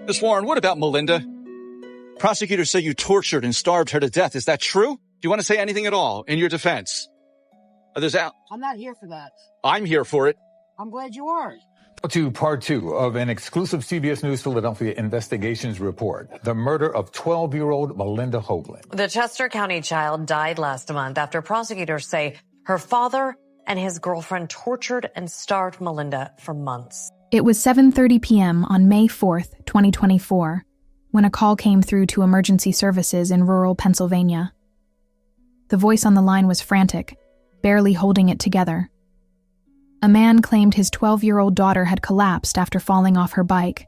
Miss Warren, what about Melinda? Prosecutors say you tortured and starved her to death. Is that true? Do you want to say anything at all in your defense? I'm not here for that. I'm here for it. I'm glad you are. To part two of an exclusive CBS News Philadelphia investigations report, the murder of 12-year-old Melinda Hoagland. The Chester County child died last month after prosecutors say her father and his girlfriend tortured and starved Melinda for months. It was 7:30 p.m. on May 4th, 2024, when a call came through to emergency services in rural Pennsylvania. The voice on the line was frantic, barely holding it together. A man claimed his 12-year-old daughter had collapsed after falling off her bike.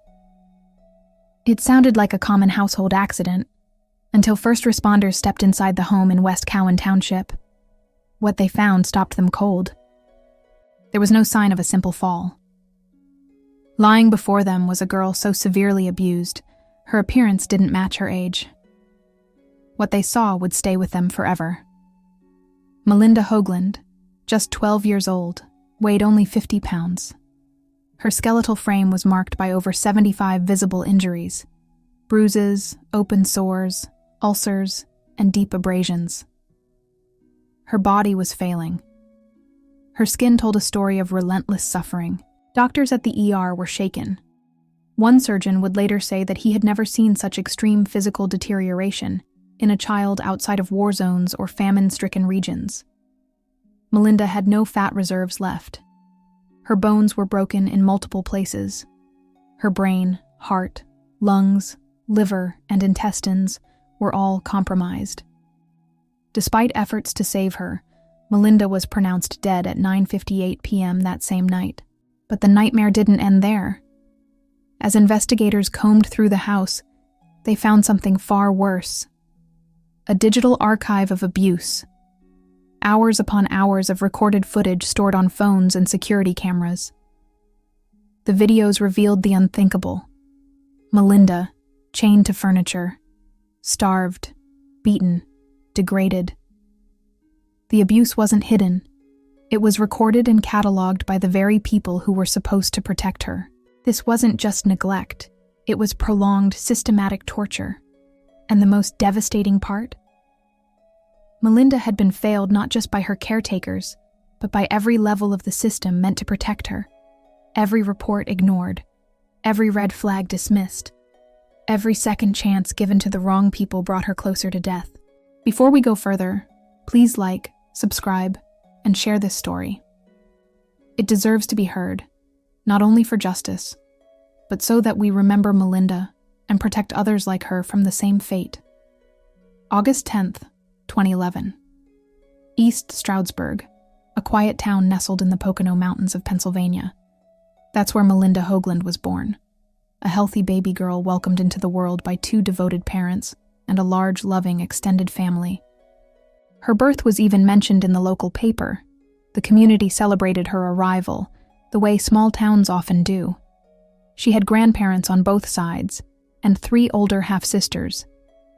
It sounded like a common household accident, until first responders stepped inside the home in West Cowan Township. What they found stopped them cold. There was no sign of a simple fall. Lying before them was a girl so severely abused, her appearance didn't match her age. What they saw would stay with them forever. Melinda Hoagland, just 12 years old, weighed only 50 pounds. Her skeletal frame was marked by over 75 visible injuries, bruises, open sores, ulcers, and deep abrasions. Her body was failing. Her skin told a story of relentless suffering. Doctors at the ER were shaken. One surgeon would later say that he had never seen such extreme physical deterioration in a child outside of war zones or famine-stricken regions. Melinda had no fat reserves left. Her bones were broken in multiple places. Her brain, heart, lungs, liver, and intestines were all compromised. Despite efforts to save her, Melinda was pronounced dead at 9:58 p.m. that same night. But the nightmare didn't end there. As investigators combed through the house, they found something far worse. A digital archive of abuse. Hours upon hours of recorded footage stored on phones and security cameras. The videos revealed the unthinkable. Melinda, chained to furniture, starved, beaten, degraded. The abuse wasn't hidden. It was recorded and cataloged by the very people who were supposed to protect her. This wasn't just neglect. It was prolonged, systematic torture. And the most devastating part? Melinda had been failed not just by her caretakers, but by every level of the system meant to protect her. Every report ignored. Every red flag dismissed. Every second chance given to the wrong people brought her closer to death. Before we go further, please like, subscribe, and share this story. It deserves to be heard, not only for justice, but so that we remember Melinda and protect others like her from the same fate. August 10th, 2011. East Stroudsburg, a quiet town nestled in the Pocono Mountains of Pennsylvania. That's where Melinda Hoagland was born, a healthy baby girl welcomed into the world by two devoted parents and a large, loving, extended family. Her birth was even mentioned in the local paper. The community celebrated her arrival, the way small towns often do. She had grandparents on both sides, and three older half-sisters,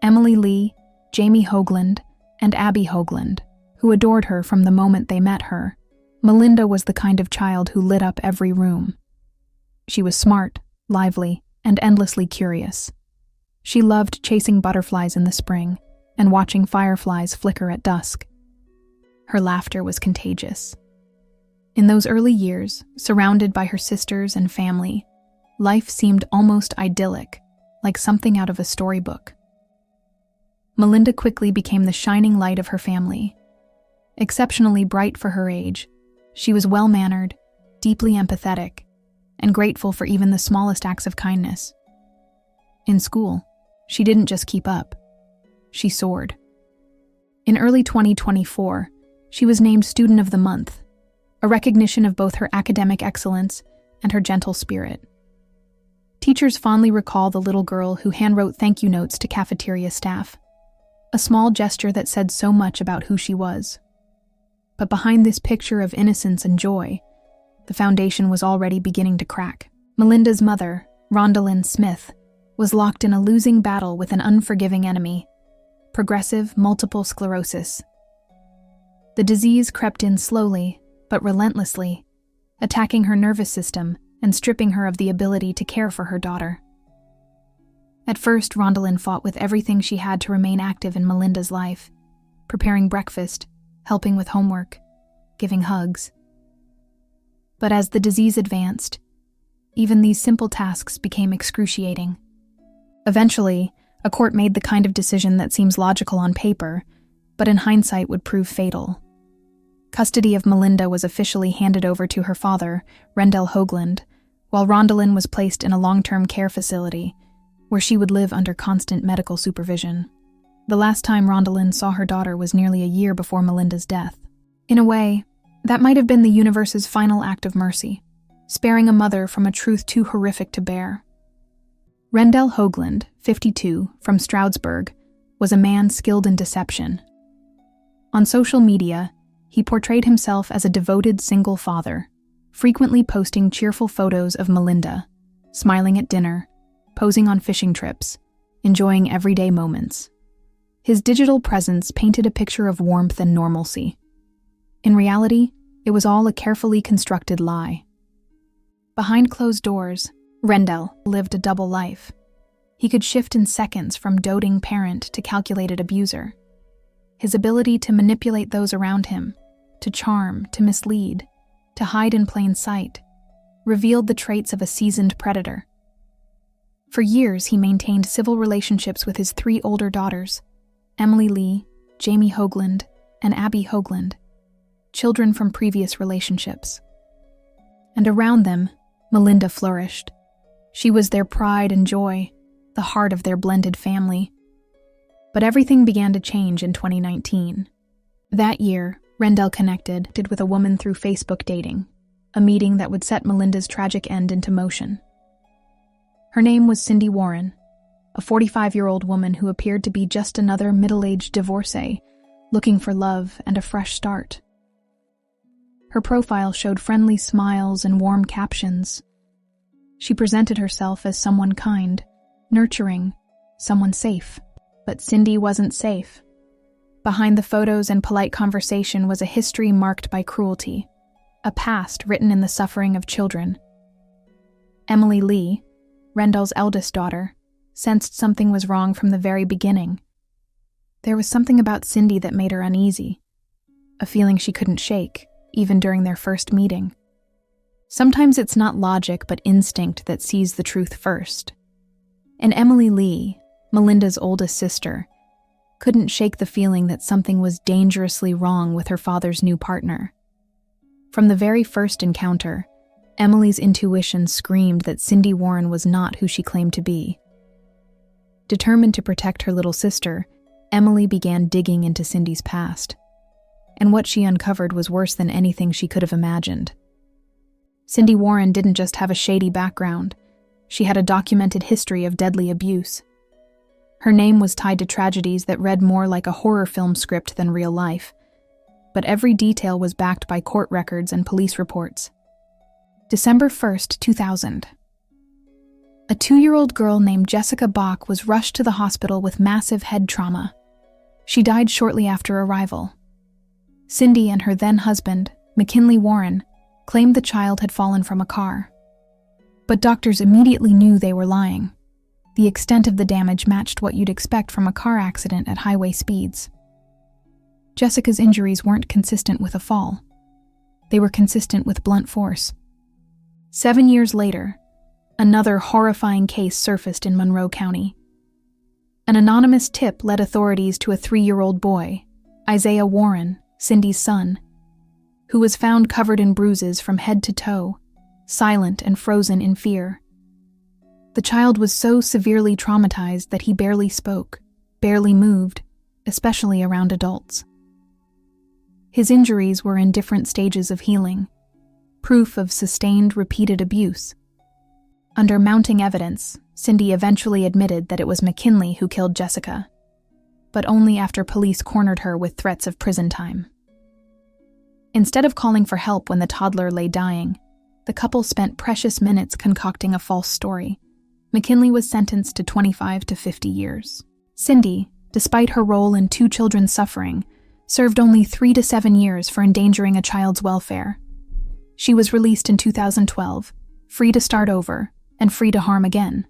Emily Lee, Jamie Hoagland, and Abby Hoagland, who adored her from the moment they met her. Melinda was the kind of child who lit up every room. She was smart, lively, and endlessly curious. She loved chasing butterflies in the spring and watching fireflies flicker at dusk. Her laughter was contagious. In those early years, surrounded by her sisters and family, life seemed almost idyllic, like something out of a storybook. Melinda quickly became the shining light of her family. Exceptionally bright for her age, she was well-mannered, deeply empathetic, and grateful for even the smallest acts of kindness. In school, she didn't just keep up. She soared. In early 2024, she was named Student of the Month, a recognition of both her academic excellence and her gentle spirit. Teachers fondly recall the little girl who handwrote thank you notes to cafeteria staff, a small gesture that said so much about who she was. But behind this picture of innocence and joy, the foundation was already beginning to crack. Melinda's mother, Rendell and Cindy, was locked in a losing battle with an unforgiving enemy, progressive multiple sclerosis. The disease crept in slowly, but relentlessly, attacking her nervous system and stripping her of the ability to care for her daughter. At first, Rendell fought with everything she had to remain active in Melinda's life, preparing breakfast, helping with homework, giving hugs. But as the disease advanced, even these simple tasks became excruciating. Eventually, a court made the kind of decision that seems logical on paper, but in hindsight would prove fatal. Custody of Melinda was officially handed over to her father, Rendell Hoagland, while Rendell was placed in a long-term care facility, where she would live under constant medical supervision. The last time Rendell saw her daughter was nearly a year before Melinda's death. In a way, that might have been the universe's final act of mercy, sparing a mother from a truth too horrific to bear. Rendell Hoagland, 52, from Stroudsburg, was a man skilled in deception. On social media, he portrayed himself as a devoted single father, frequently posting cheerful photos of Melinda, smiling at dinner, posing on fishing trips, enjoying everyday moments. His digital presence painted a picture of warmth and normalcy. In reality, it was all a carefully constructed lie. Behind closed doors, Rendell lived a double life. He could shift in seconds from doting parent to calculated abuser. His ability to manipulate those around him, to charm, to mislead, to hide in plain sight, revealed the traits of a seasoned predator. For years, he maintained civil relationships with his 3 older daughters, Emily Lee, Jamie Hoagland, and Abby Hoagland, children from previous relationships. And around them, Melinda flourished. She was their pride and joy, the heart of their blended family. But everything began to change in 2019. That year, Rendell connected with a woman through Facebook dating, a meeting that would set Melinda's tragic end into motion. Her name was Cindy Warren, a 45-year-old woman who appeared to be just another middle-aged divorcee, looking for love and a fresh start. Her profile showed friendly smiles and warm captions. She presented herself as someone kind, nurturing, someone safe. But Cindy wasn't safe. Behind the photos and polite conversation was a history marked by cruelty, a past written in the suffering of children. Emily Lee, Rendell's eldest daughter, sensed something was wrong from the very beginning. There was something about Cindy that made her uneasy, a feeling she couldn't shake, even during their first meeting. Sometimes it's not logic but instinct that sees the truth first. And Emily Lee, Melinda's oldest sister, couldn't shake the feeling that something was dangerously wrong with her father's new partner. From the very first encounter, Emily's intuition screamed that Cindy Warren was not who she claimed to be. Determined to protect her little sister, Emily began digging into Cindy's past. And what she uncovered was worse than anything she could have imagined. Cindy Warren didn't just have a shady background. She had a documented history of deadly abuse. Her name was tied to tragedies that read more like a horror film script than real life, but every detail was backed by court records and police reports. December 1st, 2000. A 2-year-old girl named Jessica Bach was rushed to the hospital with massive head trauma. She died shortly after arrival. Cindy and her then-husband, McKinley Warren, claimed the child had fallen from a car. But doctors immediately knew they were lying. The extent of the damage matched what you'd expect from a car accident at highway speeds. Jessica's injuries weren't consistent with a fall. They were consistent with blunt force. 7 years later, another horrifying case surfaced in Monroe County. An anonymous tip led authorities to a 3-year-old boy, Isaiah Warren, Cindy's son, who was found covered in bruises from head to toe, silent and frozen in fear. The child was so severely traumatized that he barely spoke, barely moved, especially around adults. His injuries were in different stages of healing, proof of sustained, repeated abuse. Under mounting evidence, Cindy eventually admitted that it was McKinley who killed Jessica, but only after police cornered her with threats of prison time. Instead of calling for help when the toddler lay dying, the couple spent precious minutes concocting a false story. McKinley was sentenced to 25 to 50 years. Cindy, despite her role in 2 children's suffering, served only 3 to 7 years for endangering a child's welfare. She was released in 2012, free to start over and free to harm again.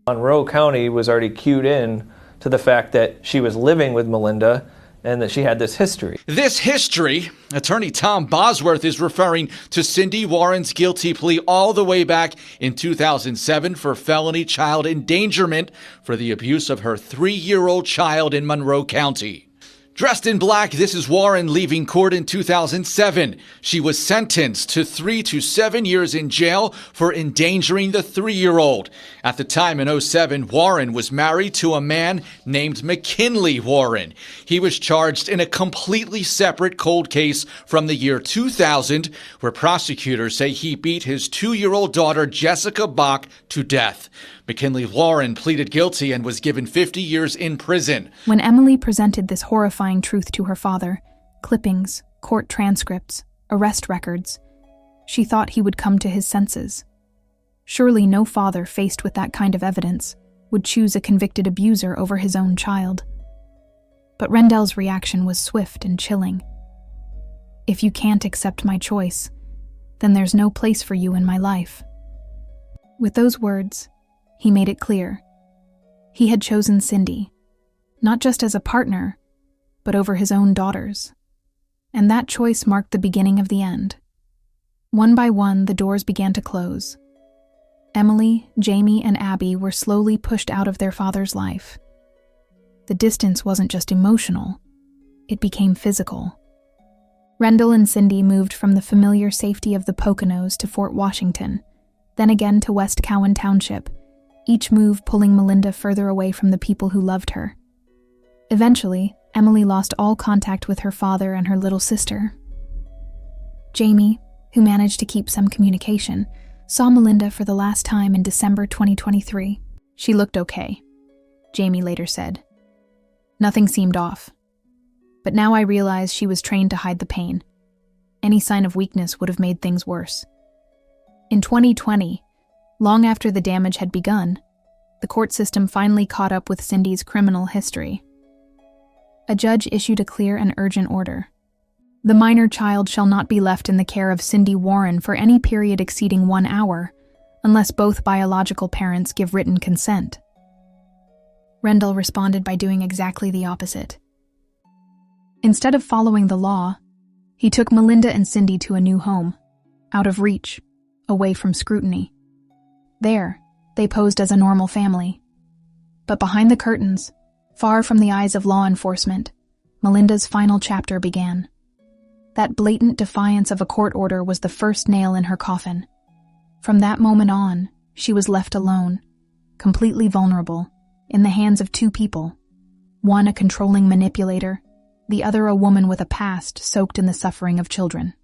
Monroe County was already cued in to the fact that she was living with Melinda and that she had this history. This history, attorney Tom Bosworth is referring to Cindy Warren's guilty plea all the way back in 2007 for felony child endangerment for the abuse of her 3-year-old child in Monroe County. Dressed in black, this is Warren leaving court in 2007. She was sentenced to 3 to 7 years in jail for endangering the 3-year-old. At the time in 2007, Warren was married to a man named McKinley Warren. He was charged in a completely separate cold case from the year 2000, where prosecutors say he beat his 2-year-old daughter, Jessica Bach, to death. McKinley Warren pleaded guilty and was given 50 years in prison. When Emily presented this horrifying truth to her father, clippings, court transcripts, arrest records, she thought he would come to his senses. Surely no father faced with that kind of evidence would choose a convicted abuser over his own child. But Rendell's reaction was swift and chilling. "If you can't accept my choice, then there's no place for you in my life." With those words, he made it clear. He had chosen Cindy, not just as a partner, but over his own daughters. And that choice marked the beginning of the end. One by one, the doors began to close. Emily, Jamie, and Abby were slowly pushed out of their father's life. The distance wasn't just emotional, it became physical. Rendell and Cindy moved from the familiar safety of the Poconos to Fort Washington, then again to West Cowan Township, each move pulling Melinda further away from the people who loved her. Eventually, Emily lost all contact with her father and her little sister. Jamie, who managed to keep some communication, saw Melinda for the last time in December 2023. She looked okay, Jamie later said. Nothing seemed off. But now I realize she was trained to hide the pain. Any sign of weakness would have made things worse. In 2020, long after the damage had begun, the court system finally caught up with Cindy's criminal history. A judge issued a clear and urgent order. The minor child shall not be left in the care of Cindy Warren for any period exceeding 1 hour, unless both biological parents give written consent. Rendell responded by doing exactly the opposite. Instead of following the law, he took Melinda and Cindy to a new home, out of reach, away from scrutiny. There, they posed as a normal family. But behind the curtains, far from the eyes of law enforcement, Melinda's final chapter began. That blatant defiance of a court order was the first nail in her coffin. From that moment on, she was left alone, completely vulnerable, in the hands of 2 people. One a controlling manipulator, the other a woman with a past soaked in the suffering of children.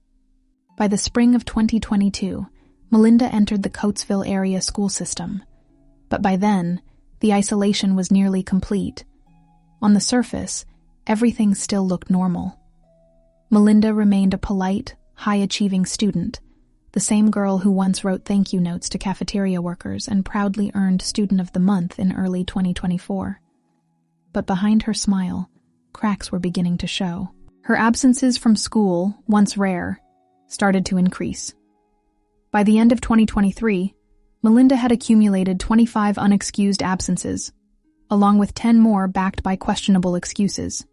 By the spring of 2022, Melinda entered the Coatesville area school system. But by then, the isolation was nearly complete. On the surface, everything still looked normal. Melinda remained a polite, high-achieving student, the same girl who once wrote thank you notes to cafeteria workers and proudly earned Student of the Month in early 2024. But behind her smile, cracks were beginning to show. Her absences from school, once rare, started to increase. By the end of 2023, Melinda had accumulated 25 unexcused absences, along with 10 more backed by questionable excuses.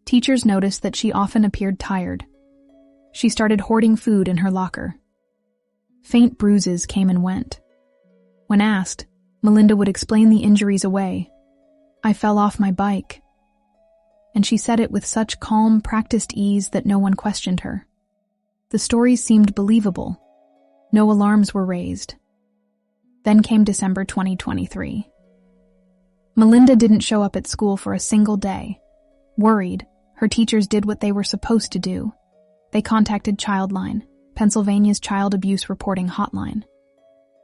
Teachers noticed that she often appeared tired. She started hoarding food in her locker. Faint bruises came and went. When asked, Melinda would explain the injuries away. "I fell off my bike." And she said it with such calm, practiced ease that no one questioned her. The stories seemed believable. No alarms were raised. Then came December 2023. Melinda didn't show up at school for a single day. Worried, her teachers did what they were supposed to do. They contacted Childline, Pennsylvania's child abuse reporting hotline.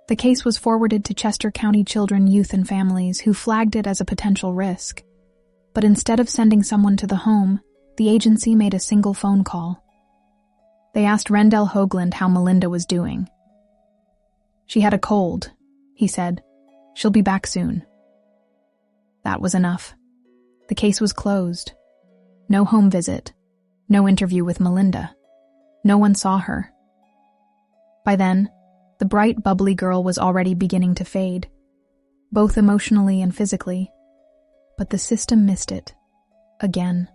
The case was forwarded to Chester County Children, Youth, and Families, who flagged it as a potential risk. But instead of sending someone to the home, the agency made a single phone call. They asked Rendell Hoagland how Melinda was doing. "She had a cold," he said. "She'll be back soon." That was enough. The case was closed. No home visit. No interview with Melinda. No one saw her. By then, the bright, bubbly girl was already beginning to fade. both emotionally and physically. But the system missed it. Again.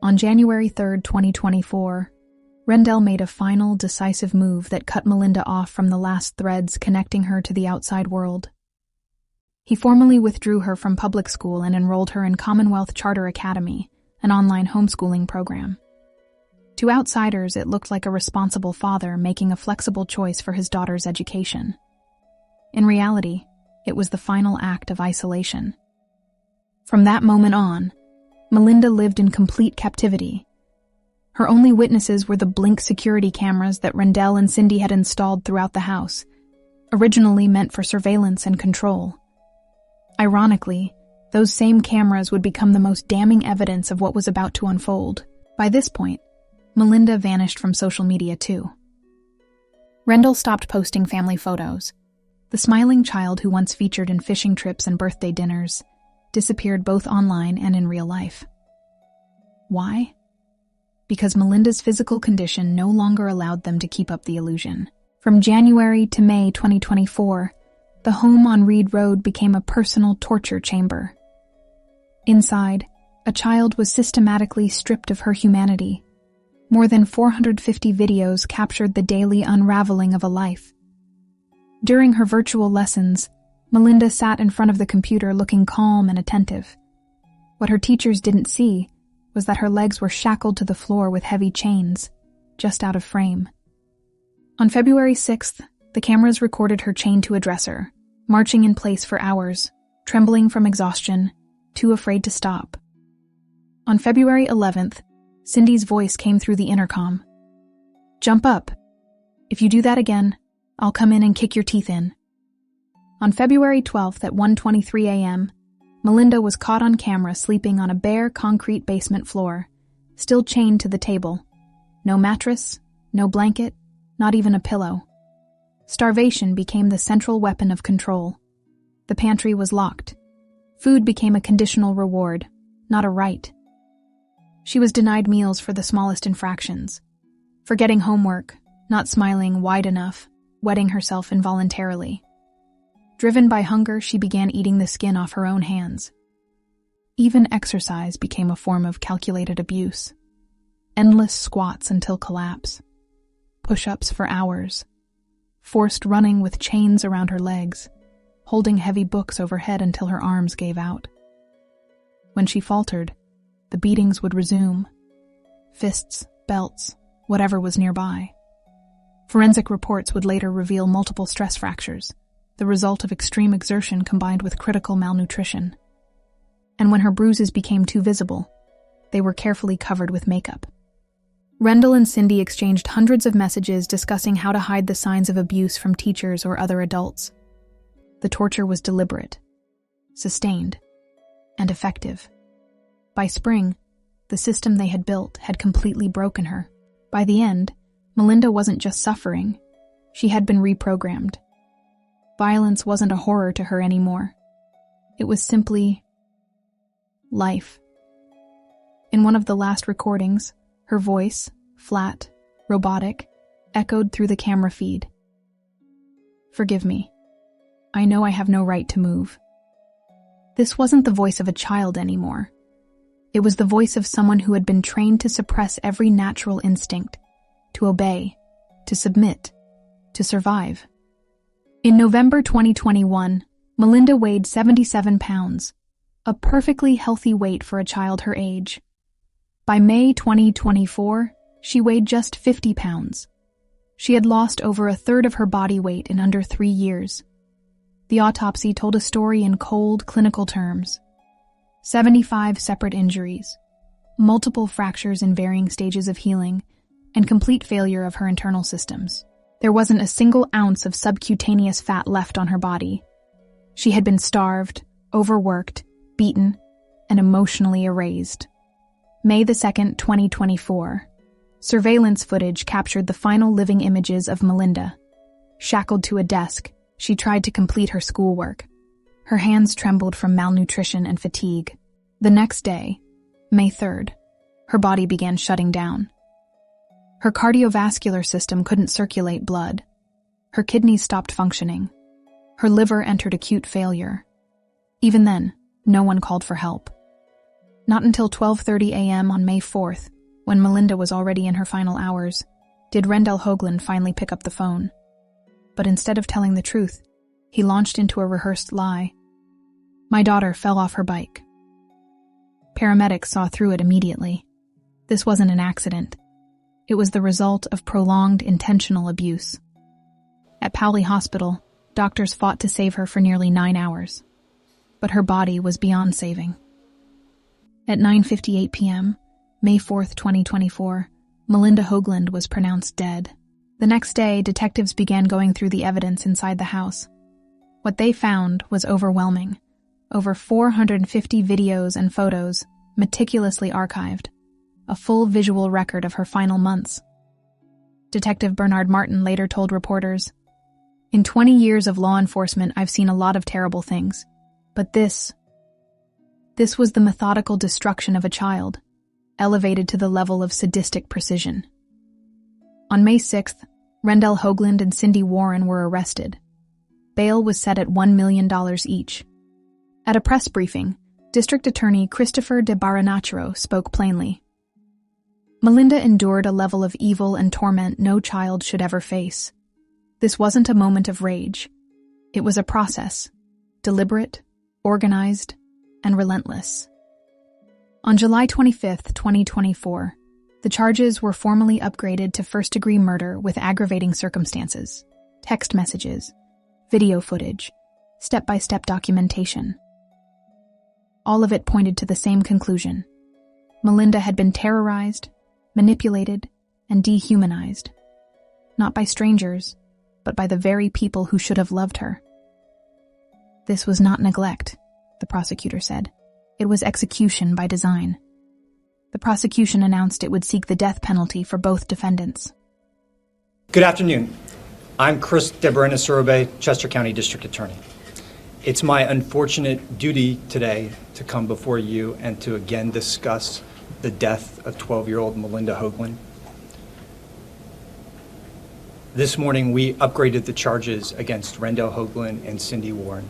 On January 3, 2024, Rendell made a final, decisive move that cut Melinda off from the last threads connecting her to the outside world. He formally withdrew her from public school and enrolled her in Commonwealth Charter Academy, an online homeschooling program. To outsiders, it looked like a responsible father making a flexible choice for his daughter's education. In reality, it was the final act of isolation. From that moment on, Melinda lived in complete captivity. Her only witnesses were the Blink security cameras that Rendell and Cindy had installed throughout the house, originally meant for surveillance and control. Ironically, those same cameras would become the most damning evidence of what was about to unfold. By this point, Melinda vanished from social media too. Rendell stopped posting family photos. The smiling child who once featured in fishing trips and birthday dinners disappeared both online and in real life. Why? Because Melinda's physical condition no longer allowed them to keep up the illusion. From January to May 2024, the home on Reed Road became a personal torture chamber. Inside, a child was systematically stripped of her humanity. More than 450 videos captured the daily unraveling of a life. During her virtual lessons, Melinda sat in front of the computer looking calm and attentive. What her teachers didn't see was that her legs were shackled to the floor with heavy chains, just out of frame. On February 6th, the cameras recorded her chained to a dresser, marching in place for hours, trembling from exhaustion, too afraid to stop. On February 11th, Cindy's voice came through the intercom. "Jump up. If you do that again, I'll come in and kick your teeth in." On February 12th at 1:23 a.m., Melinda was caught on camera sleeping on a bare concrete basement floor, still chained to the table. No mattress, no blanket, not even a pillow. Starvation became the central weapon of control. The pantry was locked. Food became a conditional reward, not a right. She was denied meals for the smallest infractions. Forgetting homework, not smiling wide enough, wetting herself involuntarily. Driven by hunger, she began eating the skin off her own hands. Even exercise became a form of calculated abuse. Endless squats until collapse. Push-ups for hours. Forced running with chains around her legs, holding heavy books overhead until her arms gave out. When she faltered, the beatings would resume. Fists, belts, whatever was nearby. Forensic reports would later reveal multiple stress fractures, the result of extreme exertion combined with critical malnutrition. And when her bruises became too visible, they were carefully covered with makeup. Rendell and Cindy exchanged hundreds of messages discussing how to hide the signs of abuse from teachers or other adults. The torture was deliberate, sustained, and effective. By spring, the system they had built had completely broken her. By the end, Melinda wasn't just suffering, she had been reprogrammed. Violence wasn't a horror to her anymore. It was simply life. In one of the last recordings, her voice, flat, robotic, echoed through the camera feed. "Forgive me. I know I have no right to move." This wasn't the voice of a child anymore. It was the voice of someone who had been trained to suppress every natural instinct, to obey, to submit, to survive. In November 2021, Melinda weighed 77 pounds, a perfectly healthy weight for a child her age. By May 2024, she weighed just 50 pounds. She had lost over a third of her body weight in under 3 years. The autopsy told a story in cold, clinical terms. 75 separate injuries, multiple fractures in varying stages of healing, and complete failure of her internal systems. There wasn't a single ounce of subcutaneous fat left on her body. She had been starved, overworked, beaten, and emotionally erased. May 2nd, 2024. Surveillance footage captured the final living images of Melinda. Shackled to a desk, she tried to complete her schoolwork. Her hands trembled from malnutrition and fatigue. The next day, May 3rd, her body began shutting down. Her cardiovascular system couldn't circulate blood. Her kidneys stopped functioning. Her liver entered acute failure. Even then, no one called for help. Not until 12:30 a.m. on May 4th, when Melinda was already in her final hours, did Rendell Hoagland finally pick up the phone. But instead of telling the truth, he launched into a rehearsed lie. My daughter fell off her bike. Paramedics saw through it immediately. This wasn't an accident. It was the result of prolonged intentional abuse. At Powley Hospital, doctors fought to save her for nearly 9 hours. But her body was beyond saving. At 9:58 p.m., May 4th, 2024, Melinda Hoagland was pronounced dead. The next day, detectives began going through the evidence inside the house. What they found was overwhelming. Over 450 videos and photos, meticulously archived. A full visual record of her final months. Detective Bernard Martin later told reporters, "In 20 years of law enforcement, I've seen a lot of terrible things. But this was the methodical destruction of a child, elevated to the level of sadistic precision." On May 6th, Rendell Hoagland and Cindy Warren were arrested. Bail was set at $1 million each. At a press briefing, District Attorney Christopher de Baranachero spoke plainly. Melinda endured a level of evil and torment no child should ever face. This wasn't a moment of rage. It was a process, deliberate, organized, and relentless. On July 25th, 2024, the charges were formally upgraded to first-degree murder with aggravating circumstances, text messages, video footage, step-by-step documentation. All of it pointed to the same conclusion. Melinda had been terrorized, manipulated, and dehumanized. Not by strangers, but by the very people who should have loved her. This was not neglect, the prosecutor said. It was execution by design. The prosecution announced it would seek the death penalty for both defendants. Good afternoon. I'm Chris de Baranachero, Chester County District Attorney. It's my unfortunate duty today to come before you and to again discuss the death of 12-year-old Melinda Hoagland. This morning, we upgraded the charges against Rendell Hoagland and Cindy Warren.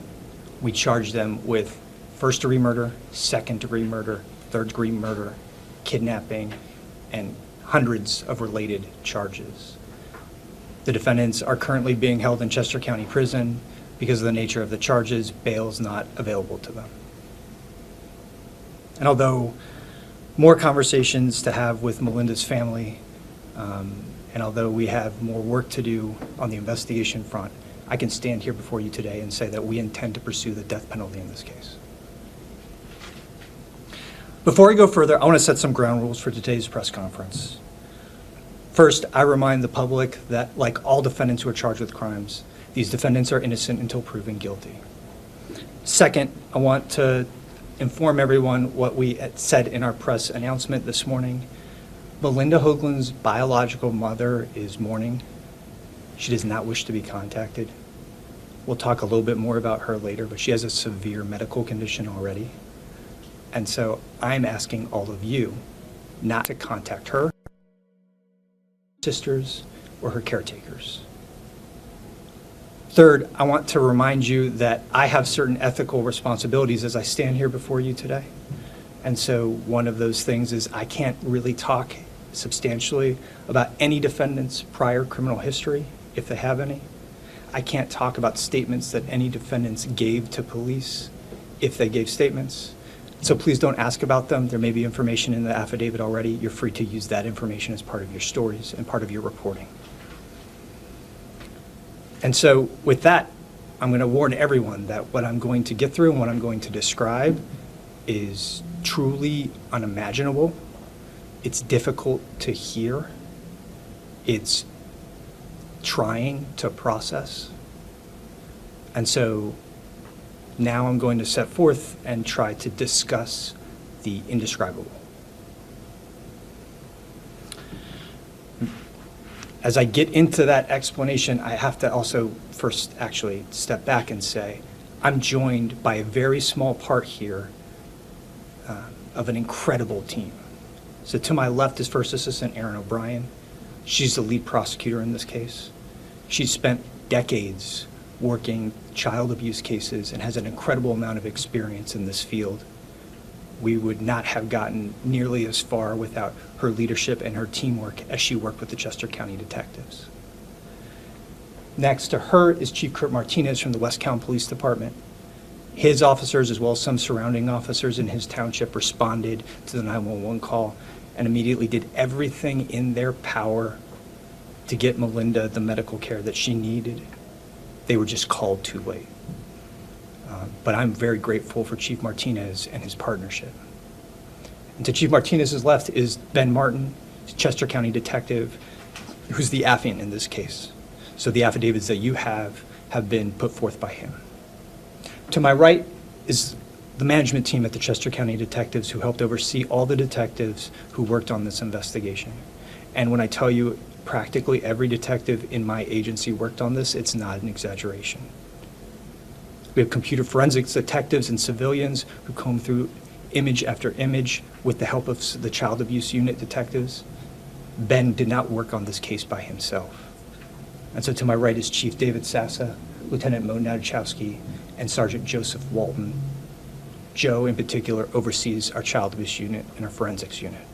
We charged them with first-degree murder, second-degree murder, third-degree murder, kidnapping, and hundreds of related charges. The defendants are currently being held in Chester County Prison. Because of the nature of the charges, bail is not available to them. And although more conversations to have with Melinda's family, and although we have more work to do on the investigation front, I can stand here before you today and say that we intend to pursue the death penalty in this case. Before I go further, I want to set some ground rules for today's press conference. First, I remind the public that, like all defendants who are charged with crimes, these defendants are innocent until proven guilty. Second, I want to inform everyone what we said in our press announcement this morning. Melinda Hoagland's biological mother is mourning. She does not wish to be contacted. We'll talk a little bit more about her later, but she has a severe medical condition already. And so I'm asking all of you not to contact her, sisters, or her caretakers. Third, I want to remind you that I have certain ethical responsibilities as I stand here before you today. And so one of those things is I can't really talk substantially about any defendant's prior criminal history, if they have any. I can't talk about statements that any defendants gave to police, if they gave statements. So please don't ask about them. There may be information in the affidavit already. You're free to use that information as part of your stories and part of your reporting. And so with that, I'm going to warn everyone that what I'm going to get through and what I'm going to describe is truly unimaginable. It's difficult to hear. It's trying to process. And so now I'm going to set forth and try to discuss the indescribable. As I get into that explanation, I have to also first actually step back and say, I'm joined by a very small part here of an incredible team. So to my left is First Assistant Erin O'Brien. She's the lead prosecutor in this case. She's spent decades working child abuse cases and has an incredible amount of experience in this field. We would not have gotten nearly as far without her leadership and her teamwork as she worked with the Chester County detectives. Next to her is Chief Kurt Martinez from the West County Police Department. His officers, as well as some surrounding officers in his township, responded to the 911 call and immediately did everything in their power to get Melinda the medical care that she needed. They were just called too late. But I'm very grateful for Chief Martinez and his partnership. And to Chief Martinez's left is Ben Martin, Chester County detective, who's the affiant in this case. So the affidavits that you have been put forth by him. To my right is the management team at the Chester County Detectives who helped oversee all the detectives who worked on this investigation. And when I tell you practically every detective in my agency worked on this, it's not an exaggeration. We have computer forensics detectives and civilians who comb through image after image with the help of the child abuse unit detectives. Ben did not work on this case by himself. And so to my right is Chief David Sassa, Lieutenant Mo Nadachowski, and Sergeant Joseph Walton. Joe, in particular, oversees our child abuse unit and our forensics unit.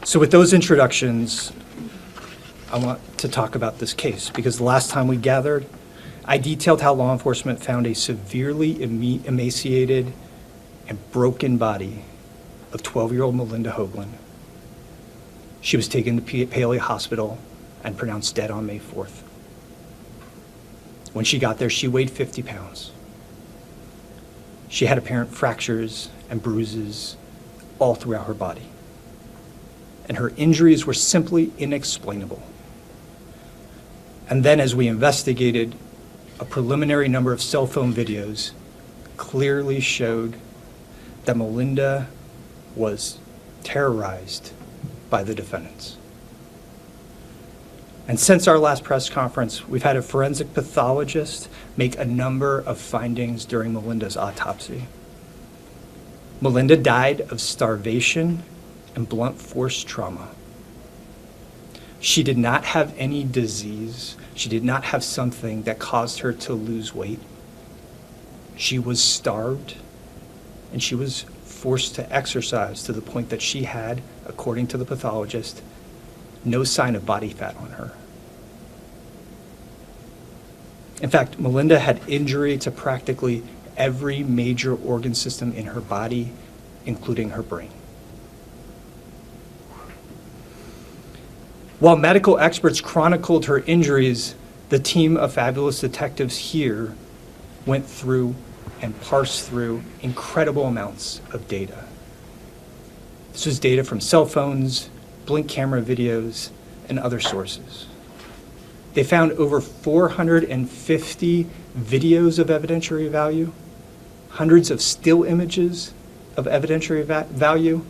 So with those introductions, I want to talk about this case because the last time we gathered, I detailed how law enforcement found a severely emaciated and broken body of 12-year-old Melinda Hoagland. She was taken to Paley Hospital and pronounced dead on May 4th. When she got there, she weighed 50 pounds. She had apparent fractures and bruises all throughout her body. And her injuries were simply inexplainable. And then as we investigated, a preliminary number of cell phone videos clearly showed that Melinda was terrorized by the defendants. And since our last press conference, we've had a forensic pathologist make a number of findings during Melinda's autopsy. Melinda died of starvation and blunt force trauma. She did not have any disease. She did not have something that caused her to lose weight. She was starved, and she was forced to exercise to the point that she had, according to the pathologist, no sign of body fat on her. In fact, Melinda had injury to practically every major organ system in her body, including her brain. While medical experts chronicled her injuries, the team of fabulous detectives here went through and parsed through incredible amounts of data. This was data from cell phones, blink camera videos, and other sources. They found over 450 videos of evidentiary value, hundreds of still images of evidentiary value,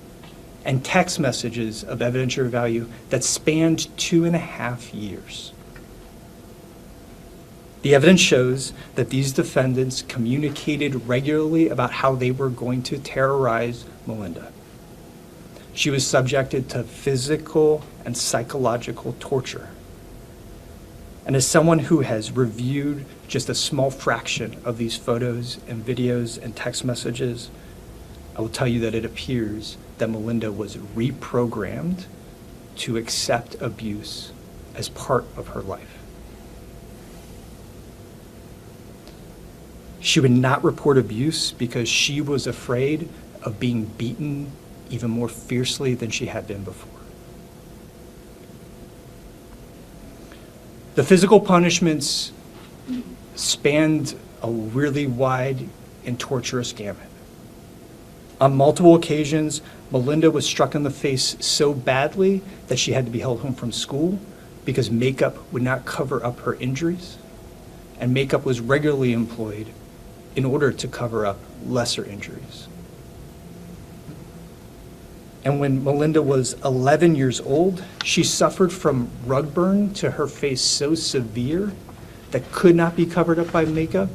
and text messages of evidentiary value that spanned 2.5 years. The evidence shows that these defendants communicated regularly about how they were going to terrorize Melinda. She was subjected to physical and psychological torture. And as someone who has reviewed just a small fraction of these photos and videos and text messages, I will tell you that it appears that Melinda was reprogrammed to accept abuse as part of her life. She would not report abuse because she was afraid of being beaten even more fiercely than she had been before. The physical punishments spanned a really wide and torturous gamut. On multiple occasions, Melinda was struck in the face so badly that she had to be held home from school because makeup would not cover up her injuries, and makeup was regularly employed in order to cover up lesser injuries. And when Melinda was 11 years old, she suffered from rug burn to her face so severe that could not be covered up by makeup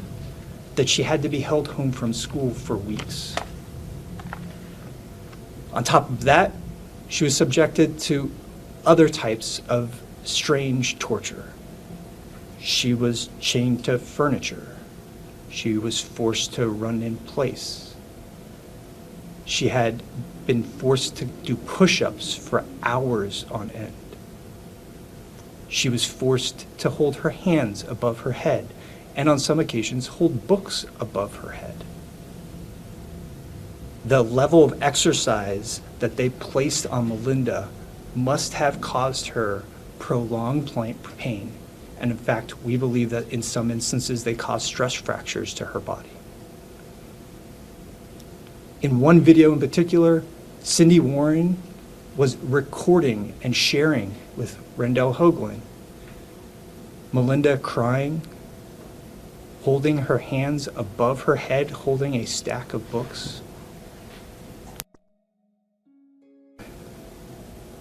that she had to be held home from school for weeks. On top of that, she was subjected to other types of strange torture. She was chained to furniture. She was forced to run in place. She had been forced to do push-ups for hours on end. She was forced to hold her hands above her head, and on some occasions hold books above her head. The level of exercise that they placed on Melinda must have caused her prolonged pain. And in fact, we believe that in some instances they caused stress fractures to her body. In one video in particular, Cindy Warren was recording and sharing with Rendell Hoagland Melinda crying, holding her hands above her head, holding a stack of books,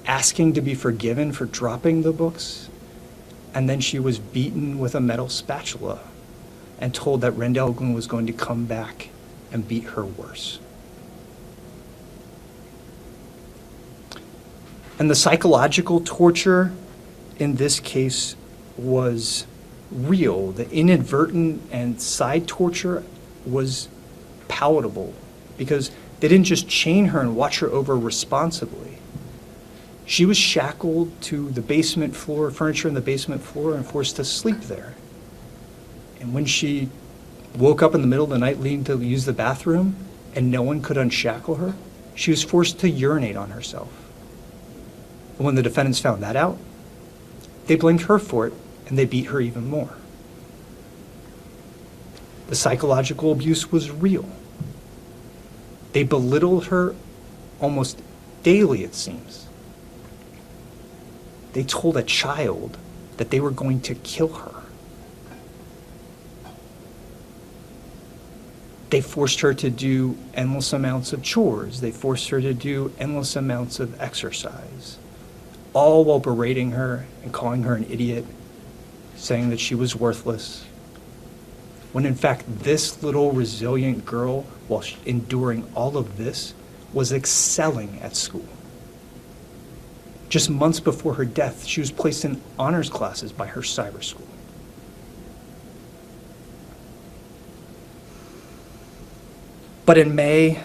asking to be forgiven for dropping the books, and then she was beaten with a metal spatula and told that Rendell Hoagland was going to come back and beat her worse. And the psychological torture in this case was real. The inadvertent and side torture was palatable because they didn't just chain her and watch her over responsibly. She was shackled to the basement floor, furniture in the basement floor, and forced to sleep there. And when she woke up in the middle of the night needing to use the bathroom and no one could unshackle her, she was forced to urinate on herself. And when the defendants found that out, they blamed her for it and they beat her even more. The psychological abuse was real. They belittled her almost daily, it seems. They told a child that they were going to kill her. They forced her to do endless amounts of chores. They forced her to do endless amounts of exercise, all while berating her and calling her an idiot, saying that she was worthless. When in fact, this little resilient girl, while enduring all of this, was excelling at school. Just months before her death, she was placed in honors classes by her cyber school. But in May,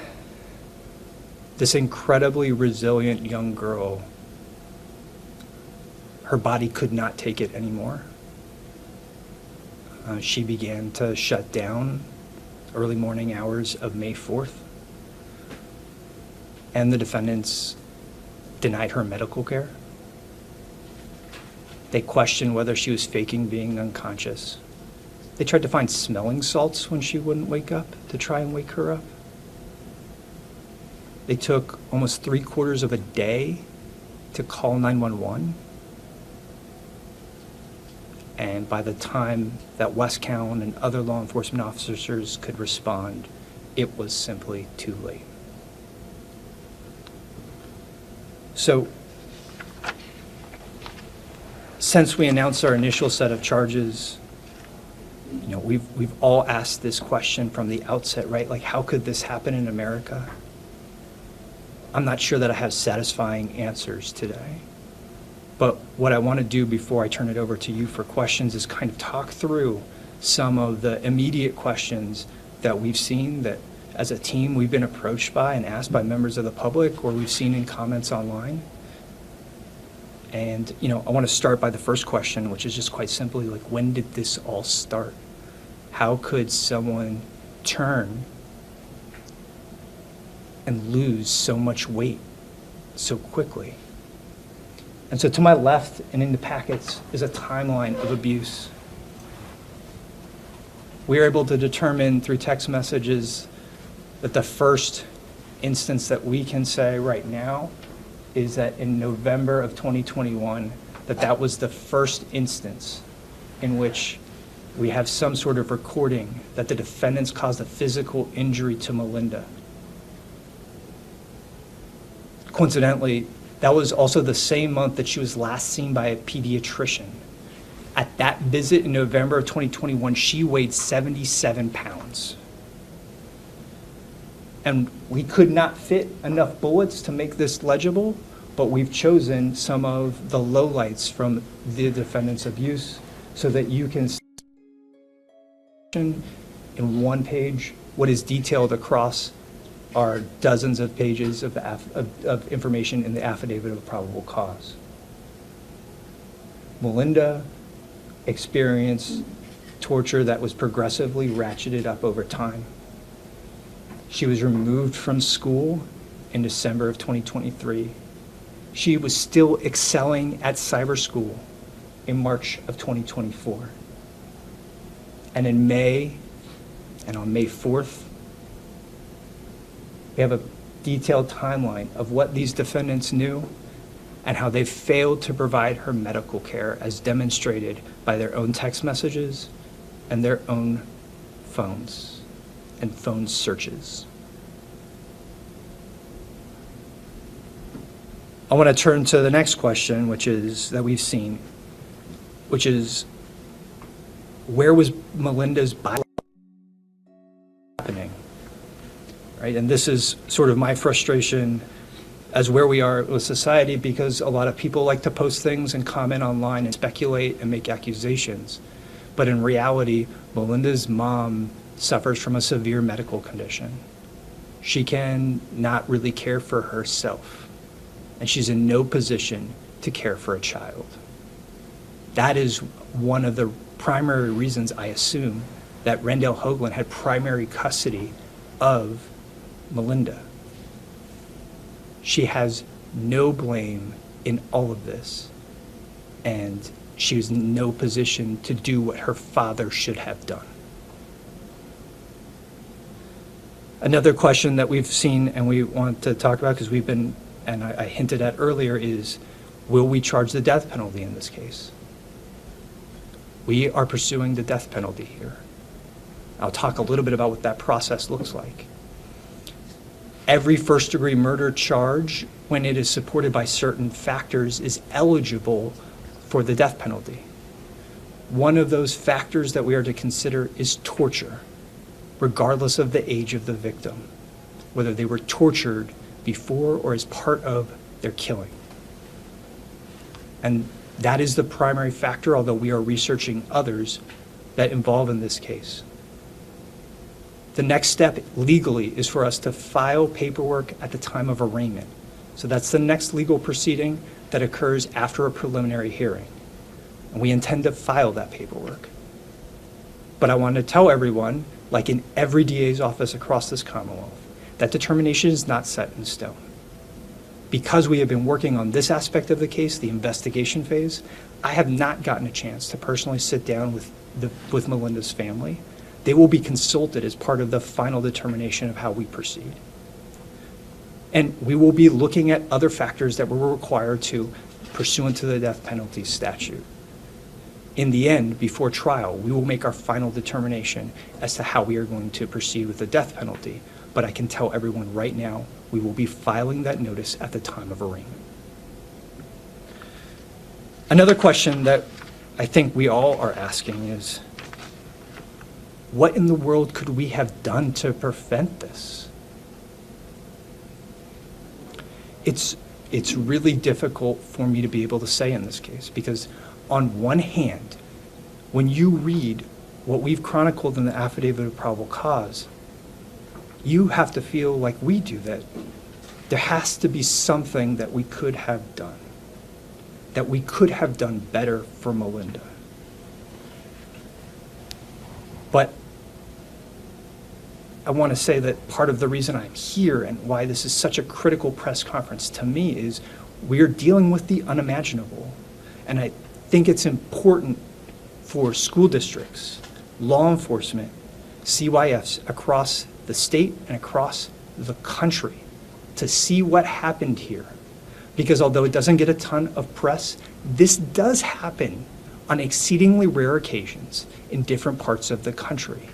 this incredibly resilient young girl, her body could not take it anymore. She began to shut down early morning hours of May 4th. And the defendants denied her medical care. They questioned whether she was faking being unconscious. They tried to find smelling salts when she wouldn't wake up to try and wake her up. They took almost 3/4 of a day to call 911. And by the time that West County and other law enforcement officers could respond, it was simply too late. So, since we announced our initial set of charges, we've all asked this question from the outset, right? Like, how could this happen in America? I'm not sure that I have satisfying answers today. But what I want to do before I turn it over to you for questions is kind of talk through some of the immediate questions that we've seen that as a team we've been approached by and asked by members of the public or we've seen in comments online. And, I want to start by the first question, which is just quite simply like, when did this all start? How could someone turn and lose so much weight so quickly? And so to my left and in the packets is a timeline of abuse. We were able to determine through text messages that the first instance that we can say right now is that in November of 2021, that was the first instance in which we have some sort of recording that the defendants caused a physical injury to Melinda. Coincidentally, that was also the same month that she was last seen by a pediatrician. At that visit in November of 2021, she weighed 77 pounds. And we could not fit enough bullets to make this legible, but we've chosen some of the lowlights from the defendant's abuse so that you can see in one page what is detailed across our dozens of pages of information in the affidavit of probable cause. Melinda experienced torture that was progressively ratcheted up over time. She was removed from school in December of 2023. She was still excelling at cyber school in March of 2024. And in May, and on May 4th, we have a detailed timeline of what these defendants knew and how they failed to provide her medical care as demonstrated by their own text messages and their own phones and phone searches. I want to turn to the next question, which is that we've seen, which is, where was Melinda's body happening? Right, and this is sort of my frustration as where we are with society, because a lot of people like to post things and comment online and speculate and make accusations. But in reality, Melinda's mom suffers from a severe medical condition. She can not really care for herself, and she's in no position to care for a child. That is one of the primary reasons, I assume, that Rendell Hoagland had primary custody of Melinda. She has no blame in all of this, and she was in no position to do what her father should have done. Another question that we've seen and we want to talk about, because we've been, and I hinted at earlier, is will we charge the death penalty in this case? We are pursuing the death penalty here. I'll talk a little bit about what that process looks like. Every first-degree murder charge, when it is supported by certain factors, is eligible for the death penalty. One of those factors that we are to consider is torture, regardless of the age of the victim, whether they were tortured before or as part of their killing. And that is the primary factor, although we are researching others that involve in this case. The next step legally is for us to file paperwork at the time of arraignment. So that's the next legal proceeding that occurs after a preliminary hearing. And we intend to file that paperwork. But I want to tell everyone, like in every DA's office across this Commonwealth, that determination is not set in stone. Because we have been working on this aspect of the case, the investigation phase, I have not gotten a chance to personally sit down with Melinda's family. They will be consulted as part of the final determination of how we proceed. And we will be looking at other factors that we're required to pursuant to the death penalty statute. In the end, before trial, we will make our final determination as to how we are going to proceed with the death penalty. But I can tell everyone right now, we will be filing that notice at the time of arraignment. Another question that I think we all are asking is, what in the world could we have done to prevent this? It's really difficult for me to be able to say in this case, because on one hand, when you read what we've chronicled in the affidavit of probable cause, you have to feel like we do, that there has to be something that we could have done, that we could have done better for Melinda. But I want to say that part of the reason I'm here and why this is such a critical press conference to me is we're dealing with the unimaginable. And I think it's important for school districts, law enforcement, CYFs across the state and across the country to see what happened here. Because although it doesn't get a ton of press, this does happen on exceedingly rare occasions in different parts of the country.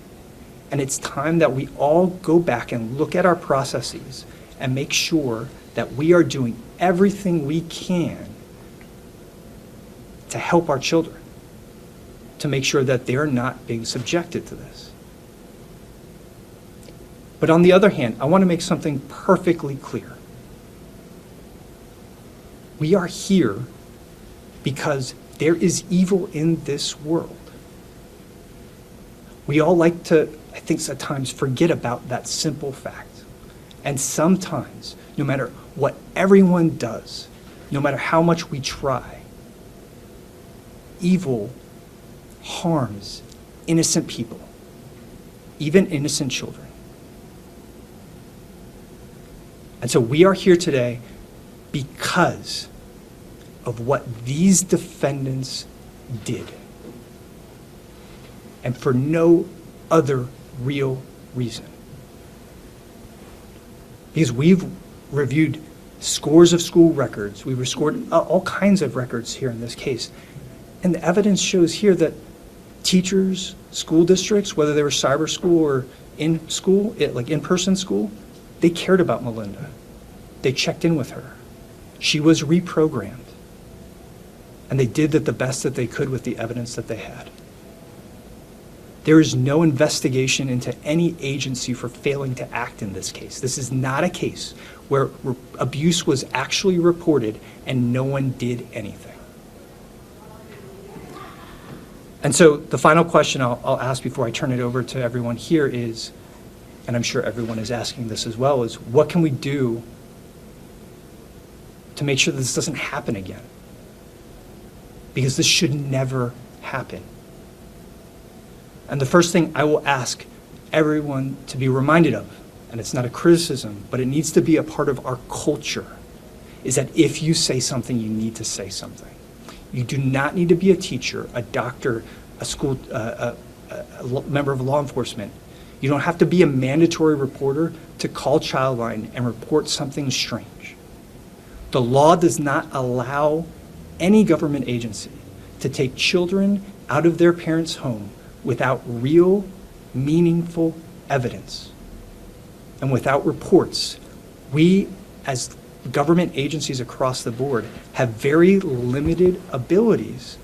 And it's time that we all go back and look at our processes and make sure that we are doing everything we can to help our children, to make sure that they're not being subjected to this. But on the other hand, I want to make something perfectly clear. We are here because there is evil in this world. We all like to, I think, at times forget about that simple fact. And sometimes, no matter what everyone does, no matter how much we try, evil harms innocent people, even innocent children. And so we are here today because of what these defendants did, and for no other real reason. Because we've reviewed scores of school records, we've restored all kinds of records here in this case, and the evidence shows here that teachers, school districts, whether they were cyber school or in school, like in-person school, they cared about Melinda. They checked in with her. She was reprogrammed. And they did the best that they could with the evidence that they had. There is no investigation into any agency for failing to act in this case. This is not a case where abuse was actually reported and no one did anything. And so the final question I'll ask before I turn it over to everyone here is, and I'm sure everyone is asking this as well, is what can we do to make sure that this doesn't happen again? Because this should never happen. And the first thing I will ask everyone to be reminded of, and it's not a criticism, but it needs to be a part of our culture, is that if you say something, you need to say something. You do not need to be a teacher, a doctor, a school, a member of law enforcement. You don't have to be a mandatory reporter to call Childline and report something strange. The law does not allow any government agency to take children out of their parents' home without real, meaningful evidence and without reports. We, as government agencies across the board, have very limited abilities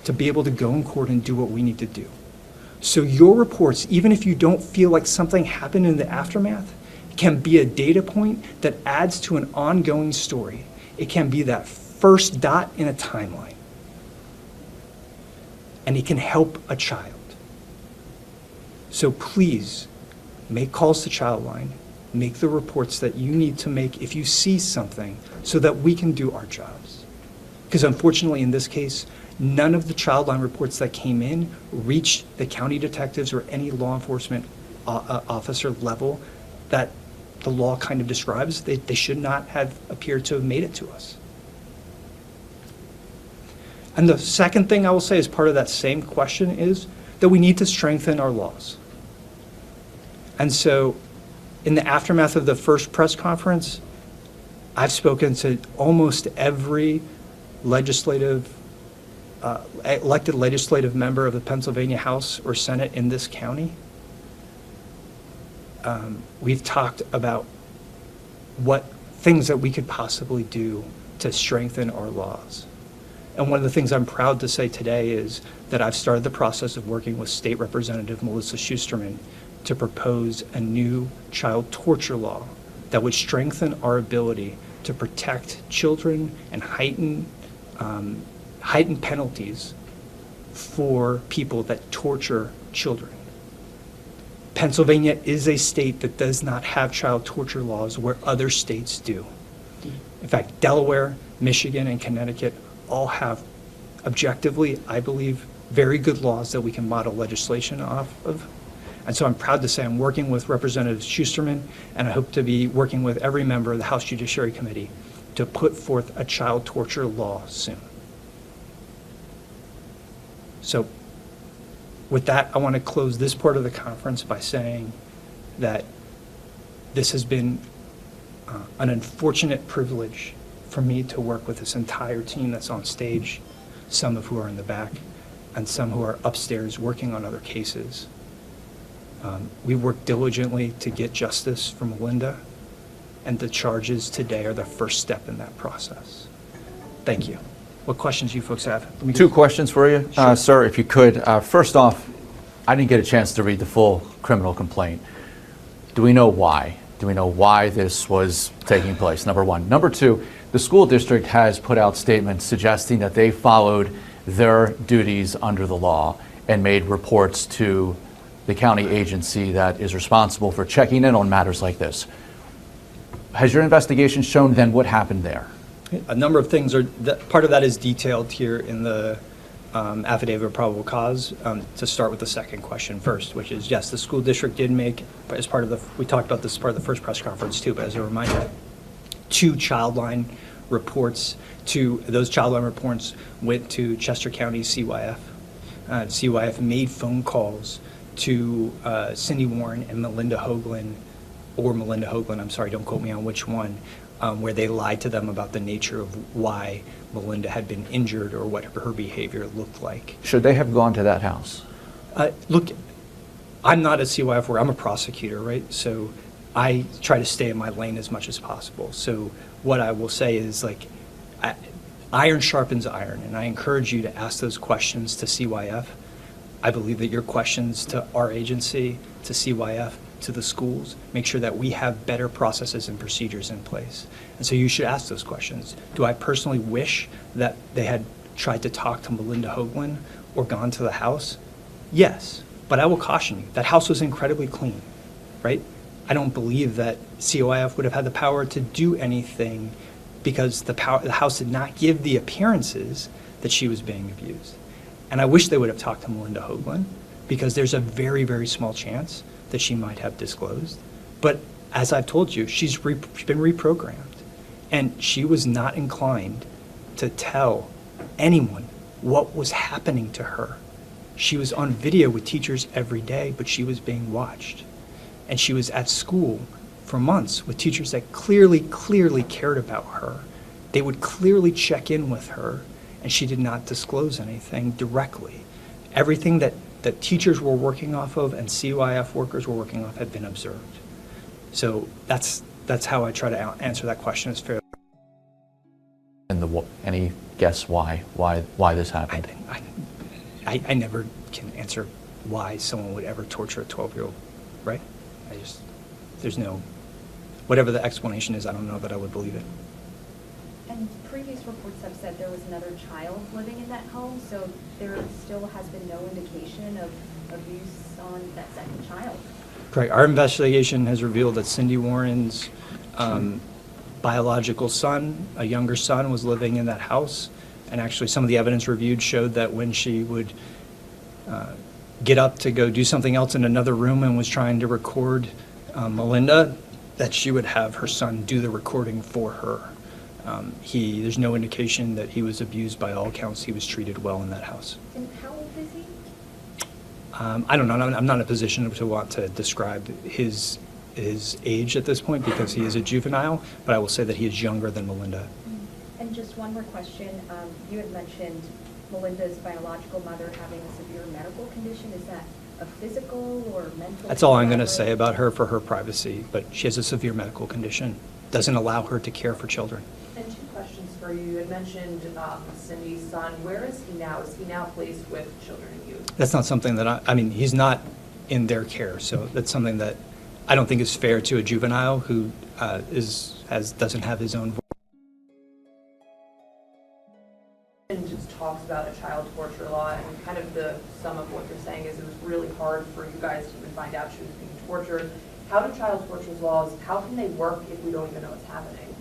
to be able to go in court and do what we need to do. So your reports, even if you don't feel like something happened in the aftermath, can be a data point that adds to an ongoing story. It can be that first dot in a timeline. And it can help a child. So please, make calls to Childline, make the reports that you need to make if you see something so that we can do our jobs. Because unfortunately in this case, none of the Childline reports that came in reached the county detectives or any law enforcement officer level that the law kind of describes. They should not have appeared to have made it to us. And the second thing I will say as part of that same question is that we need to strengthen our laws. And so in the aftermath of the first press conference, I've spoken to almost every elected legislative member of the Pennsylvania House or Senate in this county. We've talked about what things that we could possibly do to strengthen our laws. And one of the things I'm proud to say today is that I've started the process of working with State Representative Melissa Schusterman to propose a new child torture law that would strengthen our ability to protect children and heighten penalties for people that torture children. Pennsylvania is a state that does not have child torture laws where other states do. In fact, Delaware, Michigan, and Connecticut all have, objectively, I believe, very good laws that we can model legislation off of. And so I'm proud to say I'm working with Representative Schusterman, and I hope to be working with every member of the House Judiciary Committee to put forth a child torture law soon. So with that, I want to close this part of the conference by saying that this has been an unfortunate privilege for me to work with this entire team that's on stage, some of who are in the back, and some who are upstairs working on other cases. We worked diligently to get justice for Melinda, and the charges today are the first step in that process. Thank you. What questions you folks have? Two questions for you, Sure. sir, if you could. First off, I didn't get a chance to read the full criminal complaint. Do we know why? Do we know why this was taking place? Number one. Number two, The school district has put out statements suggesting that they followed their duties under the law and made reports to the county agency that is responsible for checking in on matters like this. Has your investigation shown then what happened there? A number of things are, part of that is detailed here in the affidavit of probable cause. To start with the second question first, which is, yes, the school district did make, as part of the, we talked about this as part of the first press conference too, but as a reminder, 2 child line reports. Those child line reports went to Chester County CYF. CYF made phone calls to Cindy Warren and Melinda Hoagland, or Melinda Hoagland, I'm sorry, don't quote me on which one, where they lied to them about the nature of why Melinda had been injured or what her behavior looked like. Should they have gone to that house? Look, I'm not a CYF where I'm a prosecutor, right? So I try to stay in my lane as much as possible. So what I will say is, like, iron sharpens iron, and I encourage you to ask those questions to CYF. I believe that your questions to our agency, to CYF, to the schools, make sure that we have better processes and procedures in place. And so you should ask those questions. Do I personally wish that they had tried to talk to Melinda Hoagland or gone to the house? Yes, but I will caution you, that house was incredibly clean, right? I don't believe that CYF would have had the power to do anything because the house did not give the appearances that she was being abused. And I wish they would have talked to Melinda Hoagland, because there's a very, very small chance that she might have disclosed. But as I've told you, she's been reprogrammed, and she was not inclined to tell anyone what was happening to her. She was on video with teachers every day, but she was being watched. And she was at school for months with teachers that clearly cared about her. They would clearly check in with her, and she did not disclose anything directly. Everything that teachers were working off of and CYF workers were working off had been observed. So that's how I try to answer that question as fairly. And any guess why this happened? I never can answer why someone would ever torture a 12-year-old, right? There's no, whatever the explanation is, I don't know that I would believe it. And previous reports have said there was another child living in that home, so there still has been no indication of abuse on that second child. Correct. Our investigation has revealed that Cindy Warren's biological son, a younger son, was living in that house. And actually some of the evidence reviewed showed that when she would get up to go do something else in another room and was trying to record Melinda, that she would have her son do the recording for her. There's no indication that he was abused. By all accounts, he was treated well in that house. And how old is he? I don't know. I'm not in a position to want to describe his age at this point because he is a juvenile, but I will say that he is younger than Melinda. And just one more question. You had mentioned Melinda's biological mother having a severe medical condition. Is that a physical or mental? That's all I'm going to say about her for her privacy, but she has a severe medical condition. Doesn't allow her to care for children. And 2 questions for you. You had mentioned Cindy's son. Where is he now? Is he now placed with children and youth? That's not something that I mean, he's not in their care, so that's something that I don't think is fair to a juvenile who doesn't have his own voice. And just talks about a child torture law, and kind of the sum of what you're saying is it was really hard for you guys to even find out she was being tortured. How do child torture laws, how can they work if we don't even know what's happening?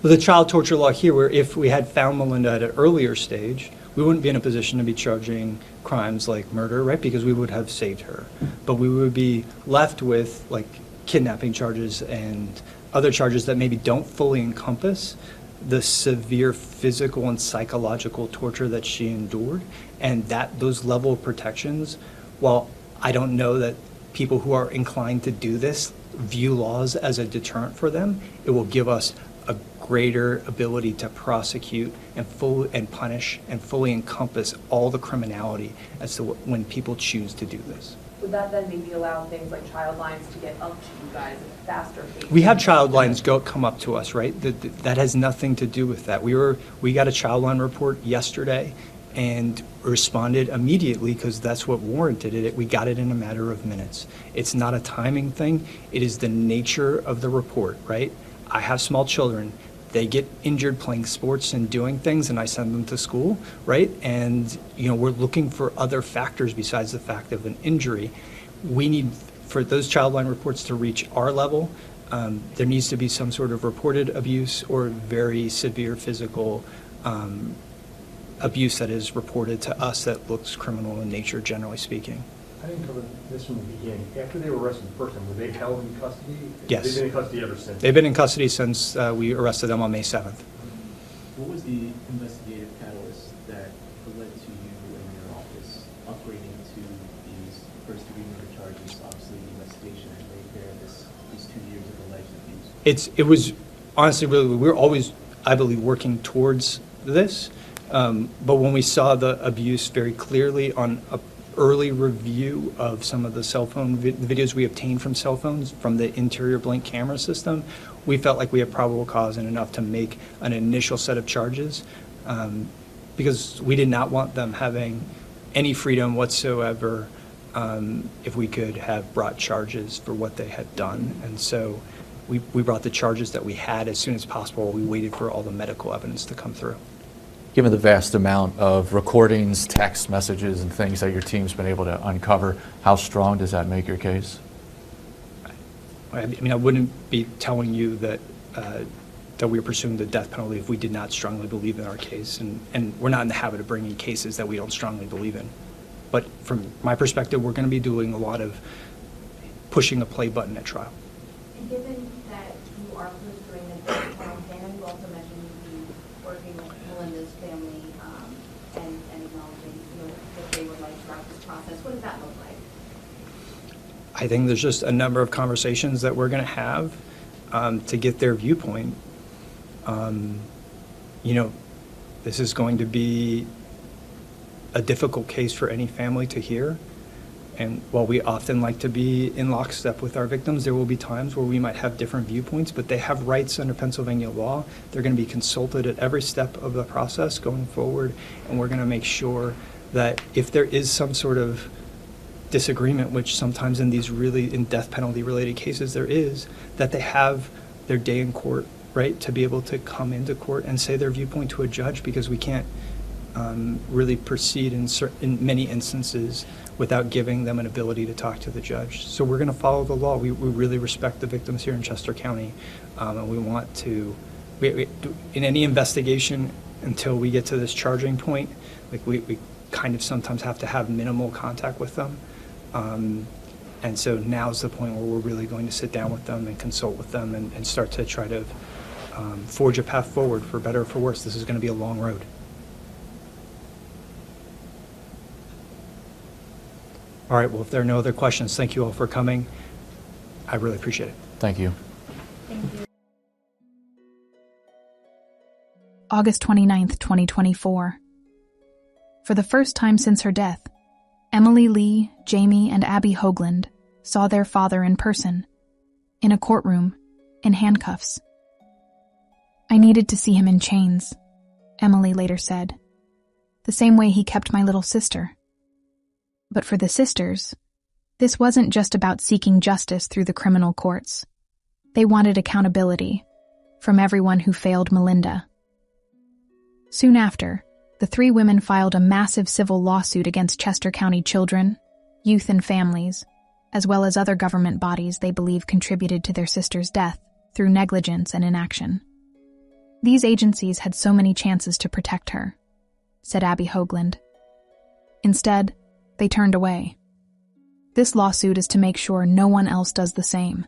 Well, the child torture law here, where if we had found Melinda at an earlier stage, we wouldn't be in a position to be charging crimes like murder, right? Because we would have saved her. But we would be left with like kidnapping charges and other charges that maybe don't fully encompass the severe physical and psychological torture that she endured. And those level of protections, while I don't know that people who are inclined to do this view laws as a deterrent for them, it will give us a greater ability to prosecute and punish and fully encompass all the criminality as to when people choose to do this. Would that then maybe allow things like child lines to get up to you guys at a faster pace? We have child lines come up to us, right? That has nothing to do with that. We got a child line report yesterday and responded immediately because that's what warranted it. We got it in a matter of minutes. It's not a timing thing. It is the nature of the report, right? I have small children. they get injured playing sports and doing things, and I send them to school, right? And, we're looking for other factors besides the fact of an injury. We need for those child line reports to reach our level. There needs to be some sort of reported abuse or very severe physical abuse that is reported to us that looks criminal in nature, generally speaking. I didn't cover this from the beginning. After they were arrested the first time, were they held in custody? Yes. They've been in custody ever since? They've been in custody since we arrested them on May 7th. What was the investigative catalyst that led to you and your office upgrading to these first-degree murder charges? Obviously, the investigation had laid bare these 2 years of alleged abuse. It was honestly really, we were always, I believe, working towards this. But when we saw the abuse very clearly on a early review of some of the cell phone videos we obtained from cell phones from the interior blink camera system, we felt like we had probable cause and enough to make an initial set of charges, because we did not want them having any freedom whatsoever if we could have brought charges for what they had done. And so we brought the charges that we had as soon as possible. We waited for all the medical evidence to come through. Given the vast amount of recordings, text messages, and things that your team's been able to uncover, how strong does that make your case? I mean, I wouldn't be telling you that that we are pursuing the death penalty if we did not strongly believe in our case, and we're not in the habit of bringing cases that we don't strongly believe in. But from my perspective, we're going to be doing a lot of pushing the play button at trial. And given that you are pursuing the death penalty, you also mentioned you working with Melinda's family and acknowledging that they would like throughout this process. What does that look like? I think there's just a number of conversations that we're going to have to get their viewpoint. This is going to be a difficult case for any family to hear. And while we often like to be in lockstep with our victims, there will be times where we might have different viewpoints, but they have rights under Pennsylvania law. They're going to be consulted at every step of the process going forward, and we're going to make sure that if there is some sort of disagreement, which sometimes in these really in death penalty related cases there is, that they have their day in court, right, to be able to come into court and say their viewpoint to a judge, because we can't really proceed in many instances without giving them an ability to talk to the judge. So we're going to follow the law. We really respect the victims here in Chester County, and we want to, in any investigation, until we get to this charging point, like we kind of sometimes have to have minimal contact with them. And so now's the point where we're really going to sit down with them and consult with them and start to try to forge a path forward, for better or for worse. This is going to be a long road. All right, well, if there are no other questions, thank you all for coming. I really appreciate it. Thank you. Thank you. August 29th, 2024. For the first time since her death, Emily Lee, Jamie, and Abby Hoagland saw their father in person, in a courtroom, in handcuffs. I needed to see him in chains, Emily later said, the same way he kept my little sister. But for the sisters, this wasn't just about seeking justice through the criminal courts. They wanted accountability from everyone who failed Melinda. Soon after, the three women filed a massive civil lawsuit against Chester County children, youth, and families, as well as other government bodies they believe contributed to their sister's death through negligence and inaction. These agencies had so many chances to protect her, said Abby Hoagland. Instead, they turned away. This lawsuit is to make sure no one else does the same.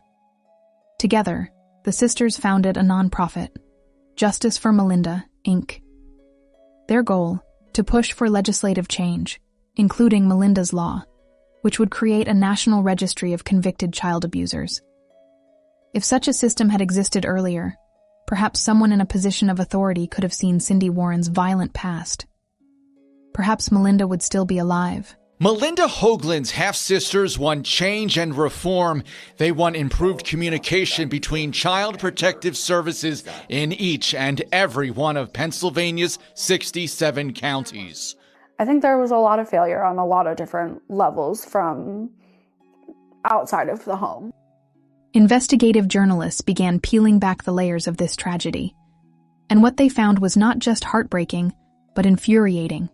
Together, the sisters founded a nonprofit, Justice for Melinda, Inc. Their goal, to push for legislative change, including Melinda's Law, which would create a national registry of convicted child abusers. If such a system had existed earlier, perhaps someone in a position of authority could have seen Cindy Warren's violent past. Perhaps Melinda would still be alive. Melinda Hoagland's half-sisters want change and reform. They want improved communication between child protective services in each and every one of Pennsylvania's 67 counties. I think there was a lot of failure on a lot of different levels from outside of the home. Investigative journalists began peeling back the layers of this tragedy, And what they found was not just heartbreaking, but infuriating.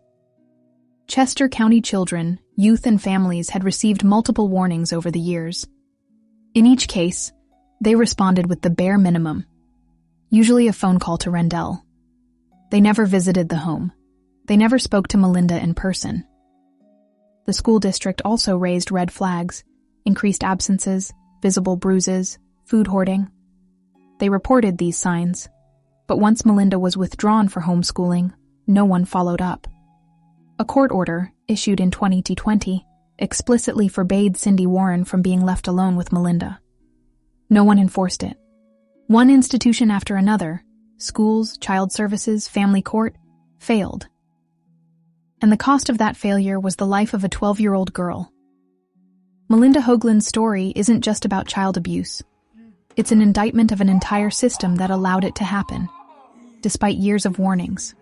Chester County children, youth, and families had received multiple warnings over the years. In each case, they responded with the bare minimum, usually a phone call to Rendell. They never visited the home. They never spoke to Melinda in person. The school district also raised red flags, increased absences, visible bruises, food hoarding. They reported these signs, but once Melinda was withdrawn for homeschooling, no one followed up. A court order, issued in 2020, explicitly forbade Cindy Warren from being left alone with Melinda. No one enforced it. One institution after another, schools, child services, family court, failed. And the cost of that failure was the life of a 12-year-old girl. Melinda Hoagland's story isn't just about child abuse. It's an indictment of an entire system that allowed it to happen, despite years of warnings.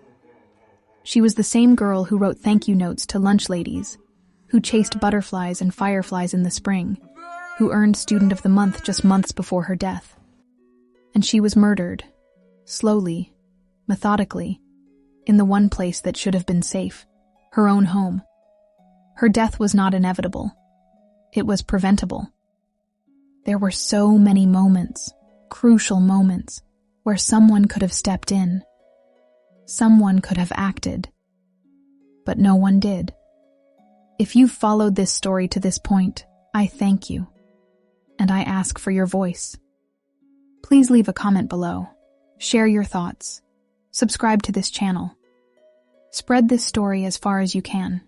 She was the same girl who wrote thank you notes to lunch ladies, who chased butterflies and fireflies in the spring, who earned Student of the Month just months before her death. And she was murdered, slowly, methodically, in the one place that should have been safe, her own home. Her death was not inevitable. It was preventable. There were so many moments, crucial moments, where someone could have stepped in. Someone could have acted. But no one did. If you've followed this story to this point, I thank you. And I ask for your voice. Please leave a comment below. Share your thoughts. Subscribe to this channel. Spread this story as far as you can.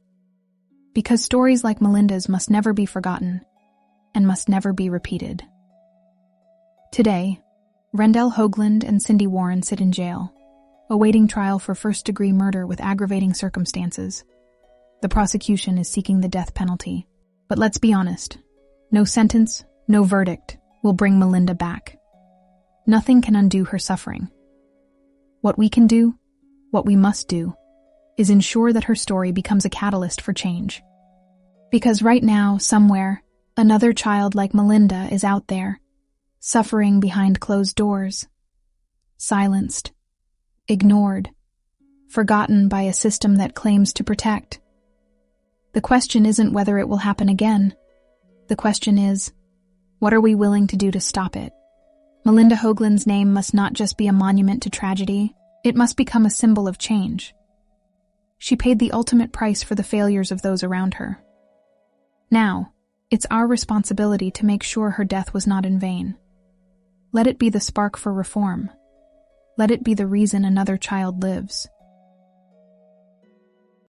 Because stories like Melinda's must never be forgotten and must never be repeated. Today, Rendell Hoagland and Cindy Warren sit in jail, awaiting trial for first-degree murder with aggravating circumstances. The prosecution is seeking the death penalty. But let's be honest, no sentence, no verdict will bring Melinda back. Nothing can undo her suffering. What we can do, what we must do, is ensure that her story becomes a catalyst for change. Because right now, somewhere, another child like Melinda is out there, suffering behind closed doors, silenced, ignored, forgotten by a system that claims to protect. The question isn't whether it will happen again. The question is, what are we willing to do to stop it? Melinda Hoagland's name must not just be a monument to tragedy, it must become a symbol of change. She paid the ultimate price for the failures of those around her. Now, it's our responsibility to make sure her death was not in vain. Let it be the spark for reform. Let it be the reason another child lives.